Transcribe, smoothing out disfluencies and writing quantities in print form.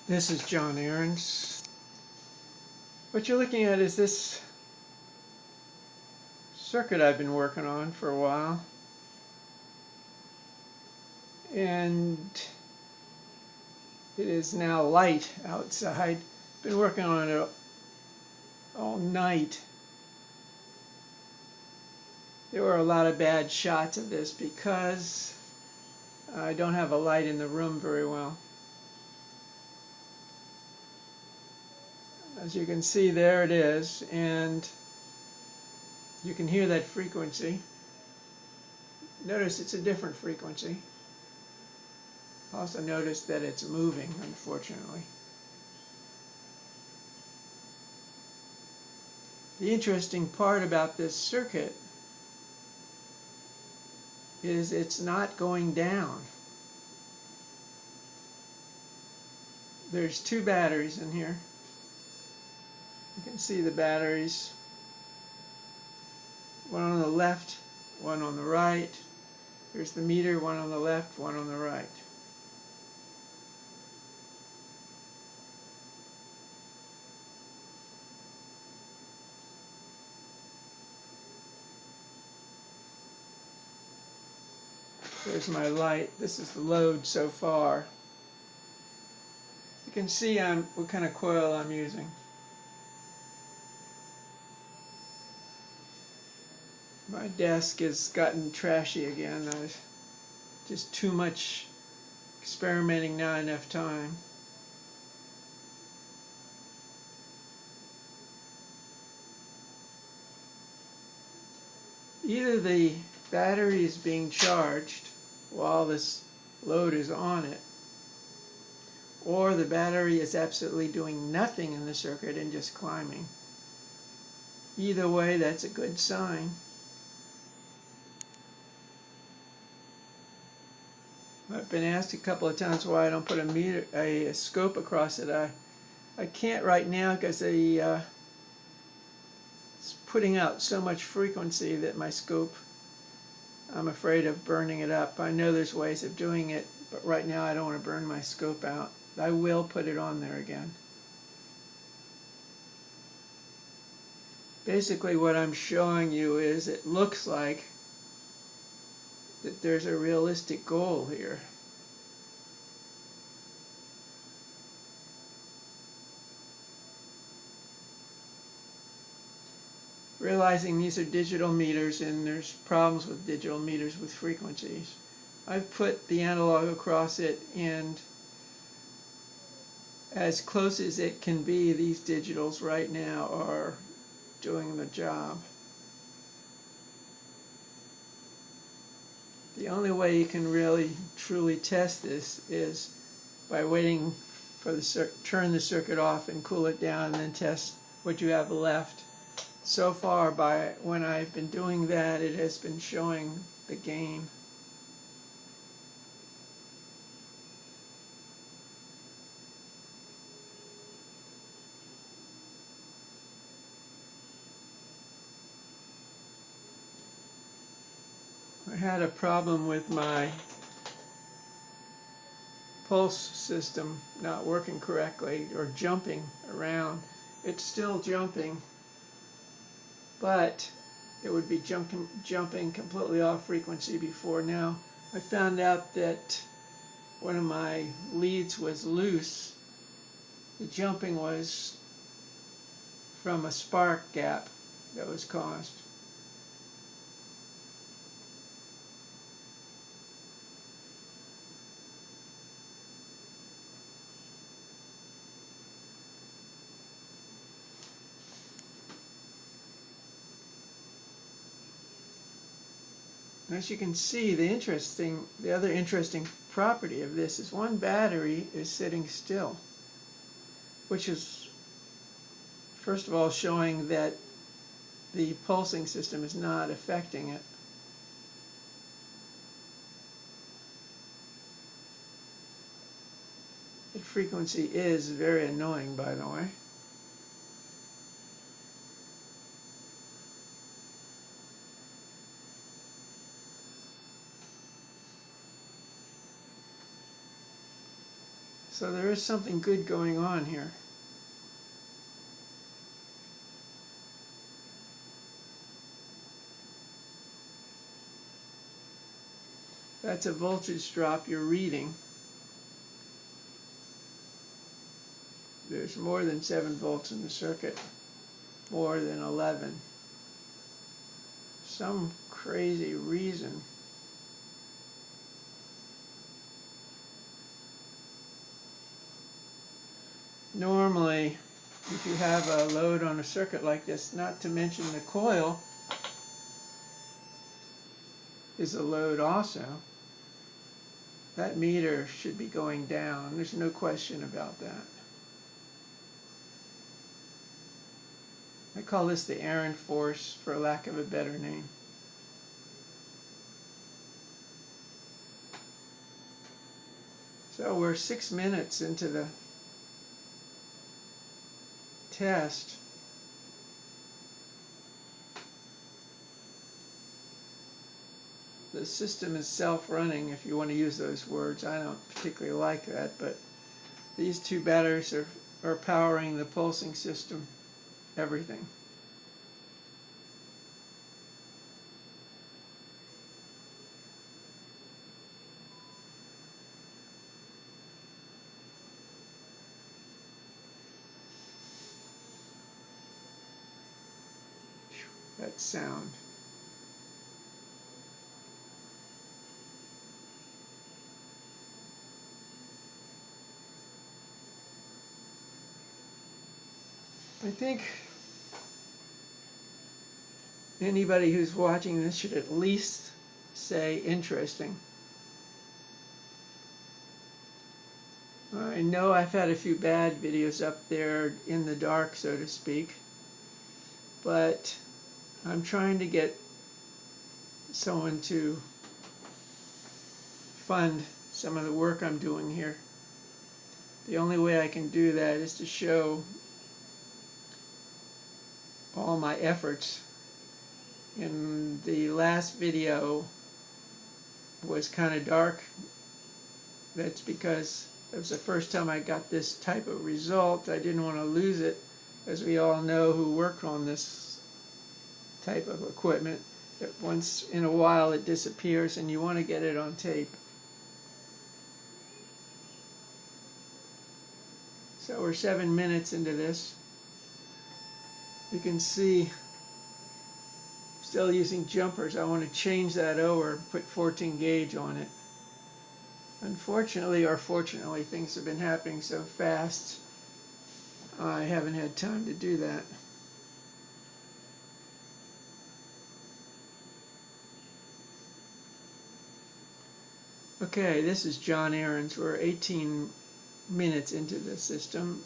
This is John Ahrens. What you're looking at is this circuit I've been working on for a while. And it is now light outside. Been working on it all night. There were a lot of bad shots of this because I don't have a light in the room very well. As you can see, there it is, and you can hear that frequency. Notice it's a different frequency. Also notice that it's moving, unfortunately. The interesting part about this circuit is it's not going down. There's two batteries in here. You can see the batteries. One on the left, one on the right. Here's the meter, one on the left, one on the right. There's my light. This is the load so far. You can see what kind of coil I'm using. My desk has gotten trashy again. Just too much experimenting, not enough time. Either the battery is being charged while this load is on it, or the battery is absolutely doing nothing in the circuit and just climbing. Either way, that's a good sign. I've been asked a couple of times why I don't put a scope across it. I can't right now because it's putting out so much frequency that my scope, I'm afraid of burning it up. I know there's ways of doing it, but right now I don't want to burn my scope out. I will put it on there again. Basically what I'm showing you is it looks like that there's a realistic goal here. Realizing these are digital meters and there's problems with digital meters with frequencies. I've put the analog across it, and as close as it can be, these digitals right now are doing the job. The only way you can really truly test this is by waiting for the turn the circuit off and cool it down, and then test what you have left. So far, when I've been doing that, it has been showing the gain. I had a problem with my pulse system not working correctly or jumping around. It's still jumping, but it would be jumping completely off frequency before. Now I found out that one of my leads was loose. The jumping was from a spark gap that was caused. As you can see, the other interesting property of this is one battery is sitting still, which is first of all showing that the pulsing system is not affecting it. The frequency is very annoying, by the way. So there is something good going on here. That's a voltage drop you're reading. There's more than 7 volts in the circuit, more than 11. Some crazy reason. Normally, if you have a load on a circuit like this, not to mention the coil is a load also, that meter should be going down. There's no question about that. I call this the errant force, for lack of a better name. So we're 6 minutes into the test. The system is self-running, if you want to use those words. I don't particularly like that, but these two batteries are powering the pulsing system, everything. That sound. I think anybody who's watching this should at least say interesting. I know I've had a few bad videos up there in the dark, so to speak, but I'm trying to get someone to fund some of the work I'm doing here. The only way I can do that is to show all my efforts. In the last video was kind of dark. That's because it was the first time I got this type of result. I didn't want to lose it, as we all know who work on this type of equipment, that once in a while it disappears and you want to get it on tape. So we're 7 minutes into this. You can see still using jumpers. I want to change that over, put 14 gauge on it. Unfortunately or fortunately, things have been happening so fast I haven't had time to do that. Okay, this is John Aaron's. We're 18 minutes into the system.